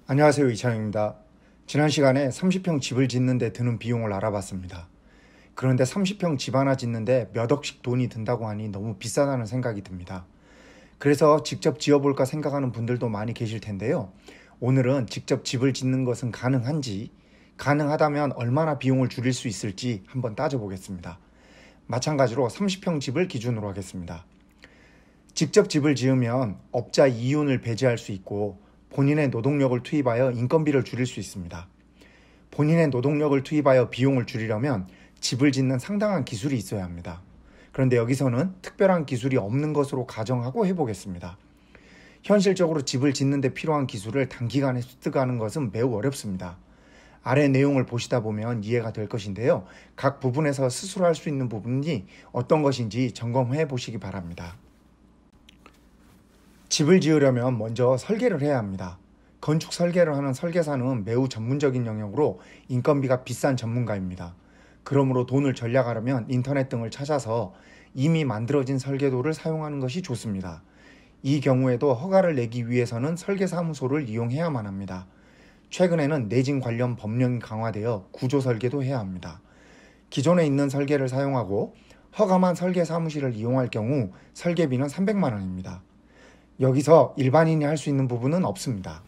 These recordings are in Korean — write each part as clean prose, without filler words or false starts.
안녕하세요, 이창입니다. 지난 시간에 30평 집을 짓는데 드는 비용을 알아봤습니다. 그런데 30평 집 하나 짓는데 몇 억씩 돈이 든다고 하니 너무 비싸다는 생각이 듭니다. 그래서 직접 지어볼까 생각하는 분들도 많이 계실 텐데요. 오늘은 직접 집을 짓는 것은 가능한지, 가능하다면 얼마나 비용을 줄일 수 있을지 한번 따져보겠습니다. 마찬가지로 30평 집을 기준으로 하겠습니다. 직접 집을 지으면 업자 이윤을 배제할 수 있고 본인의 노동력을 투입하여 인건비를 줄일 수 있습니다. 본인의 노동력을 투입하여 비용을 줄이려면 집을 짓는 상당한 기술이 있어야 합니다. 그런데 여기서는 특별한 기술이 없는 것으로 가정하고 해보겠습니다. 현실적으로 집을 짓는 데 필요한 기술을 단기간에 습득하는 것은 매우 어렵습니다. 아래 내용을 보시다 보면 이해가 될 것인데요. 각 부분에서 스스로 할 수 있는 부분이 어떤 것인지 점검해 보시기 바랍니다. 집을 지으려면 먼저 설계를 해야 합니다. 건축 설계를 하는 설계사는 매우 전문적인 영역으로 인건비가 비싼 전문가입니다. 그러므로 돈을 절약하려면 인터넷 등을 찾아서 이미 만들어진 설계도를 사용하는 것이 좋습니다. 이 경우에도 허가를 내기 위해서는 설계사무소를 이용해야만 합니다. 최근에는 내진 관련 법령이 강화되어 구조 설계도 해야 합니다. 기존에 있는 설계를 사용하고 허가만 설계사무실을 이용할 경우 설계비는 300만 원입니다. 여기서 일반인이 할 수 있는 부분은 없습니다.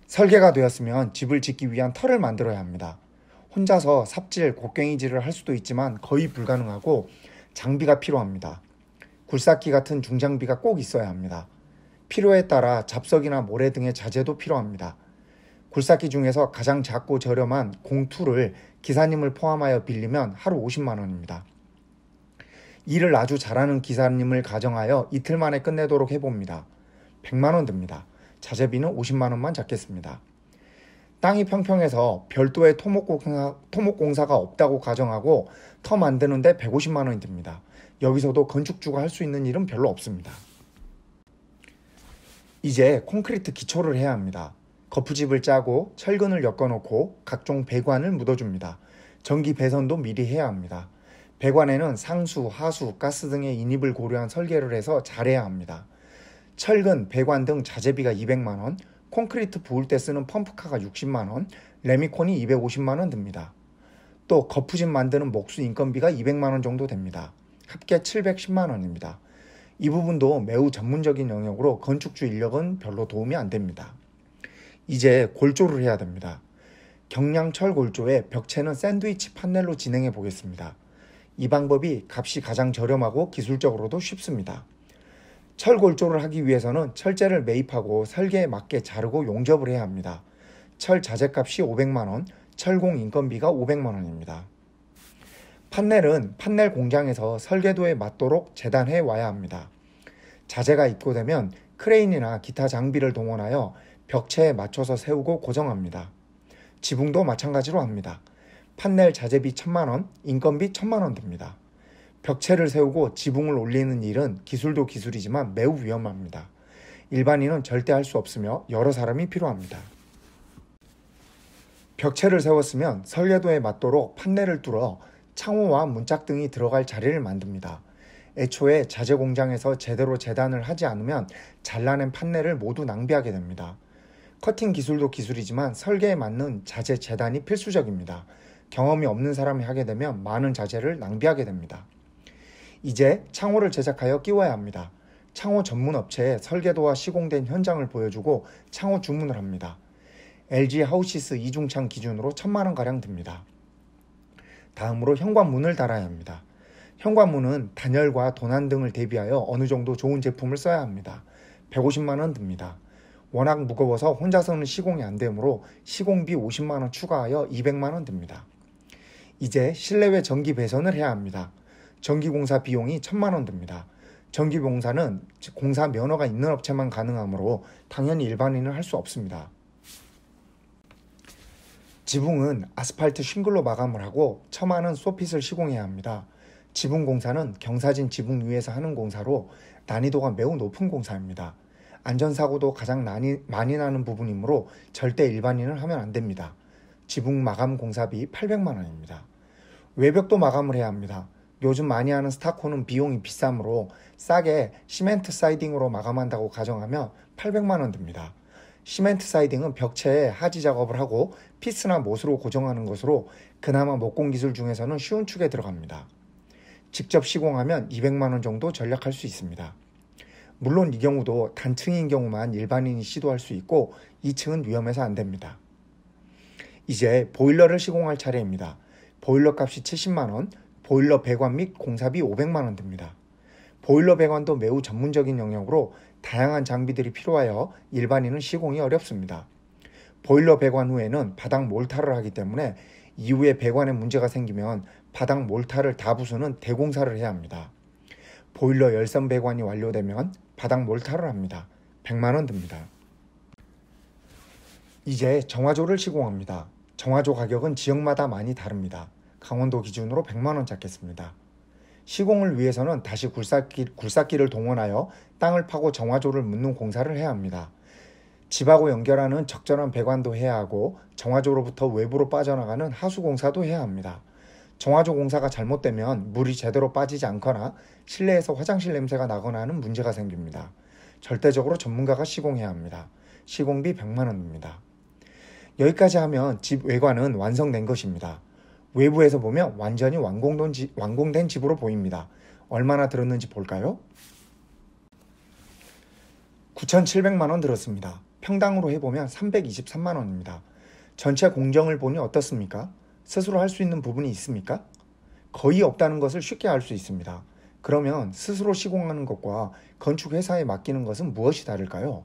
설계가 되었으면 집을 짓기 위한 터를 만들어야 합니다. 혼자서 삽질, 곡괭이질을 할 수도 있지만 거의 불가능하고 장비가 필요합니다. 굴삭기 같은 중장비가 꼭 있어야 합니다. 필요에 따라 잡석이나 모래 등의 자재도 필요합니다. 굴삭기 중에서 가장 작고 저렴한 공투를 기사님을 포함하여 빌리면 하루 50만 원입니다. 일을 아주 잘하는 기사님을 가정하여 이틀 만에 끝내도록 해봅니다. 100만 원 듭니다. 자재비는 50만 원만 잡겠습니다. 땅이 평평해서 별도의 토목공사가 없다고 가정하고 터 만드는데 150만 원이 듭니다. 여기서도 건축주가 할 수 있는 일은 별로 없습니다. 이제 콘크리트 기초를 해야 합니다. 거푸집을 짜고 철근을 엮어놓고 각종 배관을 묻어줍니다. 전기 배선도 미리 해야 합니다. 배관에는 상수, 하수, 가스 등의 인입을 고려한 설계를 해서 잘해야 합니다. 철근, 배관 등 자재비가 200만 원, 콘크리트 부을 때 쓰는 펌프카가 60만 원, 레미콘이 250만 원 듭니다. 또 거푸집 만드는 목수 인건비가 200만 원 정도 됩니다. 합계 710만 원입니다. 이 부분도 매우 전문적인 영역으로 건축주 인력은 별로 도움이 안 됩니다. 이제 골조를 해야 됩니다. 경량철 골조에 벽체는 샌드위치 판넬로 진행해 보겠습니다. 이 방법이 값이 가장 저렴하고 기술적으로도 쉽습니다. 철골조를 하기 위해서는 철재를 매입하고 설계에 맞게 자르고 용접을 해야 합니다. 철 자재값이 500만 원, 철공 인건비가 500만 원입니다. 판넬은 판넬 공장에서 설계도에 맞도록 재단해 와야 합니다. 자재가 입고되면 크레인이나 기타 장비를 동원하여 벽체에 맞춰서 세우고 고정합니다. 지붕도 마찬가지로 합니다. 판넬 자재비 1,000만 원, 인건비 1,000만 원 듭니다. 벽체를 세우고 지붕을 올리는 일은 기술도 기술이지만 매우 위험합니다. 일반인은 절대 할 수 없으며 여러 사람이 필요합니다. 벽체를 세웠으면 설계도에 맞도록 판넬을 뚫어 창호와 문짝 등이 들어갈 자리를 만듭니다. 애초에 자재 공장에서 제대로 재단을 하지 않으면 잘라낸 판넬을 모두 낭비하게 됩니다. 커팅 기술도 기술이지만 설계에 맞는 자재 재단이 필수적입니다. 경험이 없는 사람이 하게 되면 많은 자재를 낭비하게 됩니다. 이제 창호를 제작하여 끼워야 합니다. 창호 전문 업체에 설계도와 시공된 현장을 보여주고 창호 주문을 합니다. LG 하우시스 이중창 기준으로 1,000만 원가량 듭니다. 다음으로 현관문을 달아야 합니다. 현관문은 단열과 도난 등을 대비하여 어느 정도 좋은 제품을 써야 합니다. 150만 원 듭니다. 워낙 무거워서 혼자서는 시공이 안 되므로 시공비 50만 원 추가하여 200만 원 듭니다. 이제 실내외 전기 배선을 해야 합니다. 전기공사 비용이 1,000만 원 듭니다. 전기공사는 공사 면허가 있는 업체만 가능하므로 당연히 일반인은 할 수 없습니다. 지붕은 아스팔트 싱글로 마감을 하고 처마는 소핏을 시공해야 합니다. 지붕 공사는 경사진 지붕 위에서 하는 공사로 난이도가 매우 높은 공사입니다. 안전사고도 가장 많이 나는 부분이므로 절대 일반인은 하면 안 됩니다. 지붕 마감 공사비 800만 원입니다. 외벽도 마감을 해야 합니다. 요즘 많이 하는 스타코는 비용이 비싸므로 싸게 시멘트 사이딩으로 마감한다고 가정하면 800만 원 듭니다. 시멘트 사이딩은 벽체에 하지 작업을 하고 피스나 못으로 고정하는 것으로 그나마 목공 기술 중에서는 쉬운 축에 들어갑니다. 직접 시공하면 200만 원 정도 절약할 수 있습니다. 물론 이 경우도 단층인 경우만 일반인이 시도할 수 있고 2층은 위험해서 안 됩니다. 이제 보일러를 시공할 차례입니다. 보일러 값이 70만 원, 보일러 배관 및 공사비 500만 원 듭니다. 보일러 배관도 매우 전문적인 영역으로 다양한 장비들이 필요하여 일반인은 시공이 어렵습니다. 보일러 배관 후에는 바닥 몰타를 하기 때문에 이후에 배관에 문제가 생기면 바닥 몰타를 다 부수는 대공사를 해야 합니다. 보일러 열선 배관이 완료되면 바닥 몰타를 합니다. 100만 원 듭니다. 이제 정화조를 시공합니다. 정화조 가격은 지역마다 많이 다릅니다. 강원도 기준으로 100만 원 잡겠습니다. 시공을 위해서는 다시 굴삭기를 동원하여 땅을 파고 정화조를 묻는 공사를 해야 합니다. 집하고 연결하는 적절한 배관도 해야 하고 정화조로부터 외부로 빠져나가는 하수 공사도 해야 합니다. 정화조 공사가 잘못되면 물이 제대로 빠지지 않거나 실내에서 화장실 냄새가 나거나 하는 문제가 생깁니다. 절대적으로 전문가가 시공해야 합니다. 시공비 100만 원입니다. 여기까지 하면 집 외관은 완성된 것입니다. 외부에서 보면 완전히 완공된 집으로 보입니다. 얼마나 들었는지 볼까요? 9,700만 원 들었습니다. 평당으로 해보면 323만 원입니다. 전체 공정을 보니 어떻습니까? 스스로 할 수 있는 부분이 있습니까? 거의 없다는 것을 쉽게 알 수 있습니다. 그러면 스스로 시공하는 것과 건축회사에 맡기는 것은 무엇이 다를까요?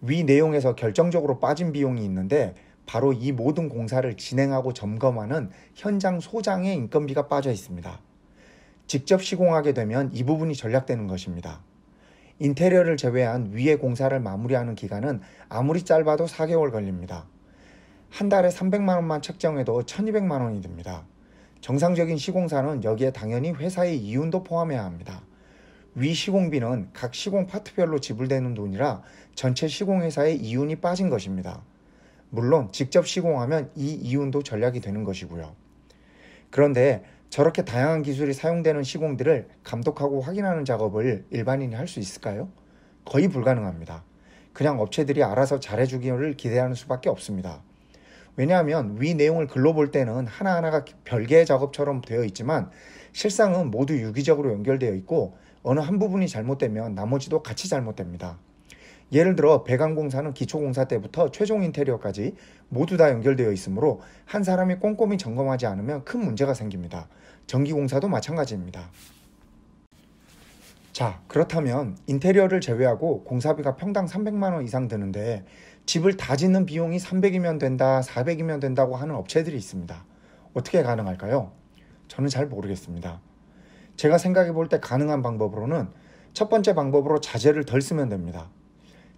위 내용에서 결정적으로 빠진 비용이 있는데 바로 이 모든 공사를 진행하고 점검하는 현장 소장의 인건비가 빠져 있습니다. 직접 시공하게 되면 이 부분이 절약되는 것입니다. 인테리어를 제외한 위의 공사를 마무리하는 기간은 아무리 짧아도 4개월 걸립니다. 한 달에 300만 원만 책정해도 1,200만 원이 듭니다. 정상적인 시공사는 여기에 당연히 회사의 이윤도 포함해야 합니다. 위 시공비는 각 시공 파트별로 지불되는 돈이라 전체 시공회사의 이윤이 빠진 것입니다. 물론 직접 시공하면 이 이윤도 절약이 되는 것이고요. 그런데 저렇게 다양한 기술이 사용되는 시공들을 감독하고 확인하는 작업을 일반인이 할 수 있을까요? 거의 불가능합니다. 그냥 업체들이 알아서 잘해주기를 기대하는 수밖에 없습니다. 왜냐하면 위 내용을 글로 볼 때는 하나하나가 별개의 작업처럼 되어 있지만 실상은 모두 유기적으로 연결되어 있고 어느 한 부분이 잘못되면 나머지도 같이 잘못됩니다. 예를 들어 배관공사는 기초공사 때부터 최종 인테리어까지 모두 다 연결되어 있으므로 한 사람이 꼼꼼히 점검하지 않으면 큰 문제가 생깁니다. 전기공사도 마찬가지입니다. 자, 그렇다면 인테리어를 제외하고 공사비가 평당 300만 원 이상 드는데 집을 다 짓는 비용이 300이면 된다, 400이면 된다고 하는 업체들이 있습니다. 어떻게 가능할까요? 저는 잘 모르겠습니다. 제가 생각해 볼 때 가능한 방법으로는 첫 번째 방법으로 자재를 덜 쓰면 됩니다.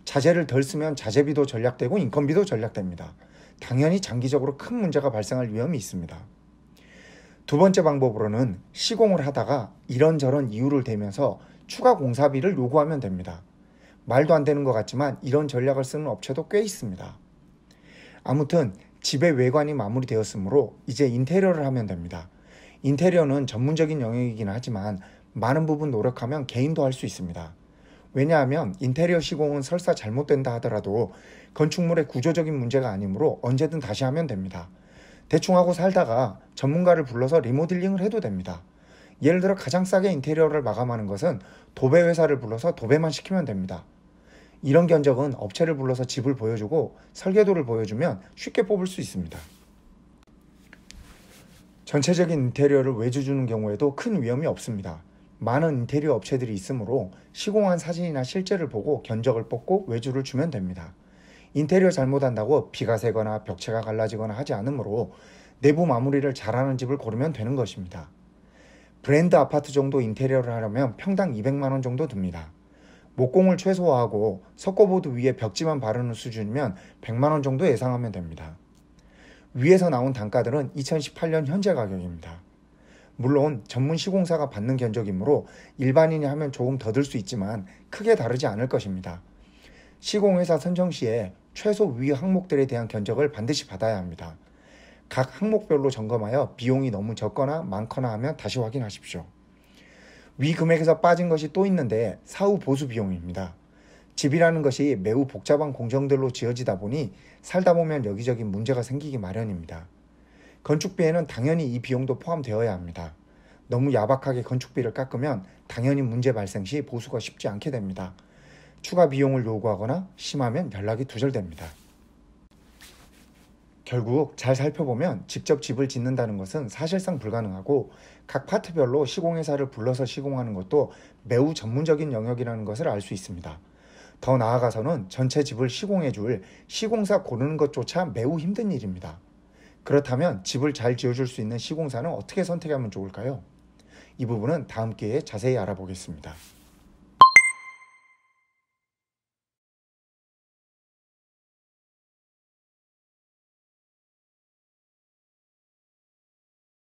자재를 덜 쓰면 자재비도 절약되고 인건비도 절약됩니다. 당연히 장기적으로 큰 문제가 발생할 위험이 있습니다. 두 번째 방법으로는 시공을 하다가 이런저런 이유를 대면서 추가 공사비를 요구하면 됩니다. 말도 안 되는 것 같지만 이런 전략을 쓰는 업체도 꽤 있습니다. 아무튼 집의 외관이 마무리되었으므로 이제 인테리어를 하면 됩니다. 인테리어는 전문적인 영역이긴 하지만 많은 부분 노력하면 개인도 할 수 있습니다. 왜냐하면 인테리어 시공은 설사 잘못된다 하더라도 건축물의 구조적인 문제가 아니므로 언제든 다시 하면 됩니다. 대충 하고 살다가 전문가를 불러서 리모델링을 해도 됩니다. 예를 들어 가장 싸게 인테리어를 마감하는 것은 도배 회사를 불러서 도배만 시키면 됩니다. 이런 견적은 업체를 불러서 집을 보여주고 설계도를 보여주면 쉽게 뽑을 수 있습니다. 전체적인 인테리어를 외주 주는 경우에도 큰 위험이 없습니다. 많은 인테리어 업체들이 있으므로 시공한 사진이나 실제를 보고 견적을 뽑고 외주를 주면 됩니다. 인테리어 잘못한다고 비가 새거나 벽체가 갈라지거나 하지 않으므로 내부 마무리를 잘하는 집을 고르면 되는 것입니다. 브랜드 아파트 정도 인테리어를 하려면 평당 200만 원 정도 듭니다. 목공을 최소화하고 석고보드 위에 벽지만 바르는 수준이면 100만 원 정도 예상하면 됩니다. 위에서 나온 단가들은 2018년 현재 가격입니다. 물론 전문 시공사가 받는 견적이므로 일반인이 하면 조금 더 들 수 있지만 크게 다르지 않을 것입니다. 시공회사 선정 시에 최소 위 항목들에 대한 견적을 반드시 받아야 합니다. 각 항목별로 점검하여 비용이 너무 적거나 많거나 하면 다시 확인하십시오. 위 금액에서 빠진 것이 또 있는데 사후 보수 비용입니다. 집이라는 것이 매우 복잡한 공정들로 지어지다 보니 살다 보면 여기저기 문제가 생기기 마련입니다. 건축비에는 당연히 이 비용도 포함되어야 합니다. 너무 야박하게 건축비를 깎으면 당연히 문제 발생 시 보수가 쉽지 않게 됩니다. 추가 비용을 요구하거나 심하면 연락이 두절됩니다. 결국 잘 살펴보면 직접 집을 짓는다는 것은 사실상 불가능하고 각 파트별로 시공회사를 불러서 시공하는 것도 매우 전문적인 영역이라는 것을 알 수 있습니다. 더 나아가서는 전체 집을 시공해줄 시공사 고르는 것조차 매우 힘든 일입니다. 그렇다면 집을 잘 지어줄 수 있는 시공사는 어떻게 선택하면 좋을까요? 이 부분은 다음 기회에 자세히 알아보겠습니다.